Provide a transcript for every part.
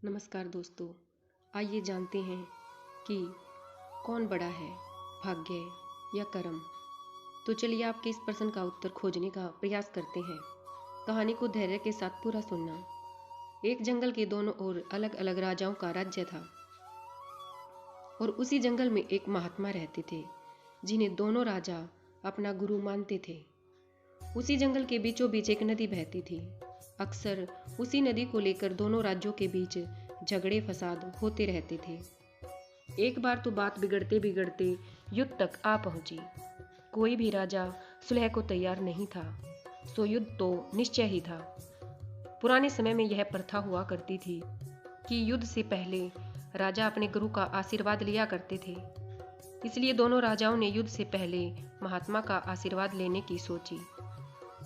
नमस्कार दोस्तों, आइए जानते हैं कि कौन बड़ा है, भाग्य या कर्म। तो चलिए आपके इस प्रश्न का उत्तर खोजने का प्रयास करते हैं। कहानी को धैर्य के साथ पूरा सुनना। एक जंगल के दोनों ओर अलग अलग राजाओं का राज्य था और उसी जंगल में एक महात्मा रहते थे जिन्हें दोनों राजा अपना गुरु मानते थे। उसी जंगल के बीचों बीच एक नदी बहती थी। अक्सर उसी नदी को लेकर दोनों राज्यों के बीच झगड़े फसाद होते रहते थे। एक बार तो बात बिगड़ते बिगड़ते युद्ध तक आ पहुंची। कोई भी राजा सुलह को तैयार नहीं था, सो युद्ध तो निश्चय ही था। पुराने समय में यह प्रथा हुआ करती थी कि युद्ध से पहले राजा अपने गुरु का आशीर्वाद लिया करते थे। इसलिए दोनों राजाओं ने युद्ध से पहले महात्मा का आशीर्वाद लेने की सोची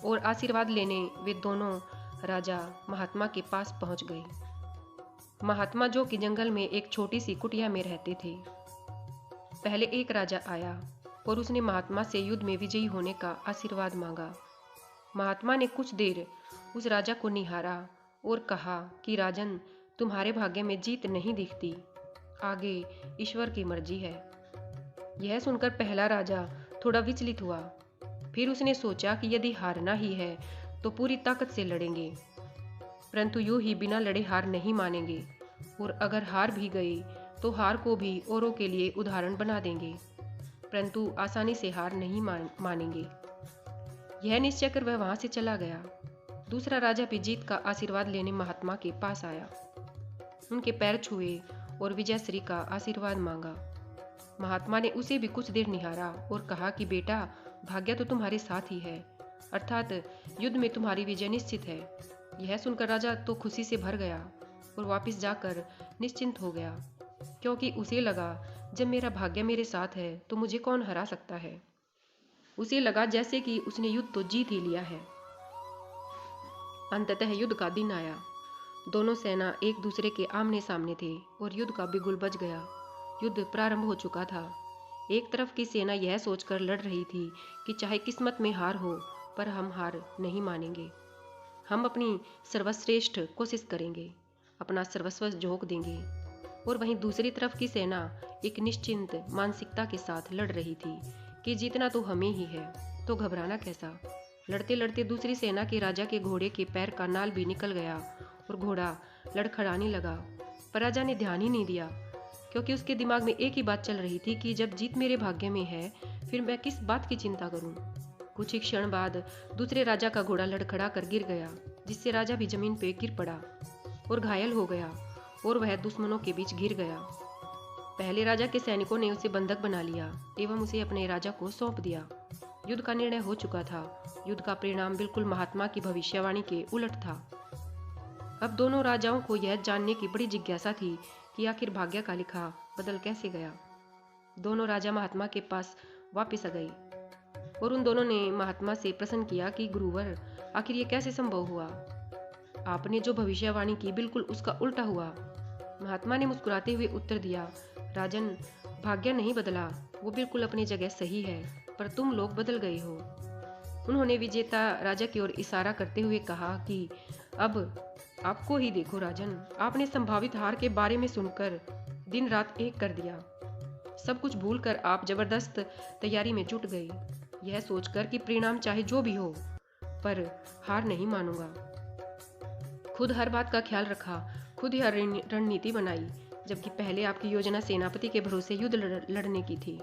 और आशीर्वाद लेने वे दोनों राजा महात्मा के पास पहुंच गए। महात्मा जो कि जंगल में एक छोटी सी कुटिया में रहते थे। पहले एक राजा आया और उसने महात्मा से युद्ध में विजयी होने का आशीर्वाद मांगा। महात्मा ने कुछ देर उस राजा को निहारा और कहा कि राजन, तुम्हारे भाग्य में जीत नहीं दिखती, आगे ईश्वर की मर्जी है। यह सुनकर पहला राजा थोड़ा विचलित हुआ। फिर उसने सोचा कि यदि हारना ही है तो पूरी ताकत से लड़ेंगे, परंतु यूं ही बिना लड़े हार नहीं मानेंगे, और अगर हार भी गए तो हार को भी औरों के लिए उदाहरण बना देंगे, परंतु आसानी से हार नहीं मानेंगे। यह निश्चय कर वह वहां से चला गया। दूसरा राजा भी जीत का आशीर्वाद लेने महात्मा के पास आया। उनके पैर छुए और विजयश्री का आशीर्वाद मांगा। महात्मा ने उसे भी कुछ देर निहारा और कहा कि बेटा, भाग्य तो तुम्हारे साथ ही है, अर्थात युद्ध में तुम्हारी विजय निश्चित है। यह सुनकर राजा तो खुशी से भर गया और वापस जाकर निश्चिंत हो गया, क्योंकि उसे लगा जब मेरा भाग्य मेरे साथ है तो मुझे कौन हरा सकता है। उसे लगा जैसे कि उसने युद्ध तो जीत ही लिया है। अंततः युद्ध का दिन आया। दोनों सेना एक दूसरे के आमने सामने थे और युद्ध का बिगुल बज गया। युद्ध प्रारंभ हो चुका था। एक तरफ की सेना यह सोचकर लड़ रही थी कि चाहे किस्मत में हार हो, पर हम हार नहीं मानेंगे। हम अपनी सर्वश्रेष्ठ कोशिश करेंगे, अपना सर्वस्व झोंक देंगे। और वहीं दूसरी तरफ की सेना एक निश्चिंत मानसिकता के साथ लड़ रही थी कि जीतना तो हमें ही है, तो घबराना कैसा। लड़ते लड़ते दूसरी सेना के राजा के घोड़े के पैर का नाल भी निकल गया और घोड़ा लड़खड़ाने लगा। पर राजा ने ध्यान ही नहीं दिया, क्योंकि उसके दिमाग में एक ही बात चल रही थी कि जब जीत मेरे भाग्य में है, फिर मैं किस बात की चिंता करूं। कुछ ही क्षण बाद दूसरे राजा का घोड़ा लड़खड़ा कर गिर गया, जिससे राजा भी जमीन पे गिर पड़ा और घायल हो गया और वह दुश्मनों के बीच घिर गया। पहले राजा के सैनिकों ने उसे बंधक बना लिया एवं उसे अपने राजा को सौंप दिया। युद्ध का निर्णय हो चुका था। युद्ध का परिणाम बिल्कुल महात्मा की भविष्यवाणी के उलट था। अब दोनों राजाओं को यह जानने की बड़ी जिज्ञासा थी कि आखिर भाग्य का लिखा बदल कैसे गया। दोनों राजा महात्मा के पास वापस आ गए और उन दोनों ने महात्मा से प्रश्न किया कि गुरुवर, आखिर ये कैसे संभव हुआ? आपने जो भविष्यवाणी की बिल्कुल उसका उल्टा हुआ। महात्मा ने मुस्कुराते हुए उत्तर दिया, राजन, भाग्य नहीं बदला, वो बिल्कुल अपनी जगह सही है, पर तुम लोग बदल गए हो। उन्होंने विजेता राजा की ओर इशारा करते हुए कहा कि अब आपको ही देखो राजन, आपने संभावित हार के बारे में सुनकर दिन रात एक कर दिया। सब कुछ भूलकर आप जबरदस्त तैयारी में जुट गए, यह सोचकर कि परिणाम चाहे जो भी हो, पर हार नहीं मानूंगा। खुद हर बात का ख्याल रखा, खुद ही हर रणनीति बनाई, जबकि पहले आपकी योजना सेनापति के भरोसे युद्ध लड़ने की थी।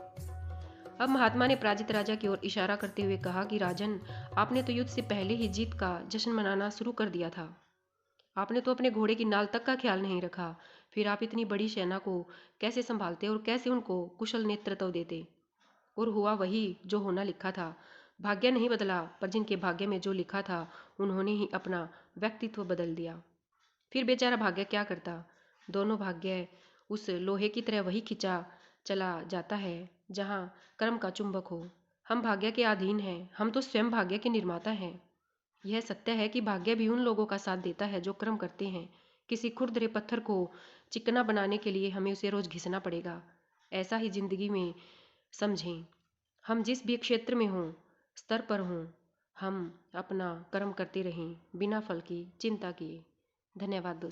अब महात्मा ने पराजित राजा की ओर इशारा करते हुए कहा कि राजन, आपने तो युद्ध से पहले ही जीत का जश्न मनाना शुरू कर दिया था। आपने तो अपने घोड़े की नाल तक का ख्याल नहीं रखा। फिर आप इतनी बड़ी सेना को कैसे संभालते और कैसे उनको कुशल नेतृत्व देते? और हुआ वही जो होना लिखा था। भाग्य नहीं बदला, पर जिनके भाग्य में जो लिखा था उन्होंने ही अपना व्यक्तित्व बदल दिया। फिर बेचारा भाग्य क्या करता? दोनों भाग्य उस लोहे की तरह वही खिंचा चला जाता है जहाँ कर्म का चुंबक हो। हम भाग्य के अधीन हैं, हम तो स्वयं भाग्य के निर्माता हैं। यह सत्य है कि भाग्य भी उन लोगों का साथ देता है जो कर्म करते हैं। किसी खुरदरे पत्थर को चिकना बनाने के लिए हमें उसे रोज घिसना पड़ेगा। ऐसा ही जिंदगी में समझें। हम जिस भी क्षेत्र में हों, स्तर पर हों, हम अपना कर्म करते रहें बिना फल की चिंता किए। धन्यवाद दोस्तों।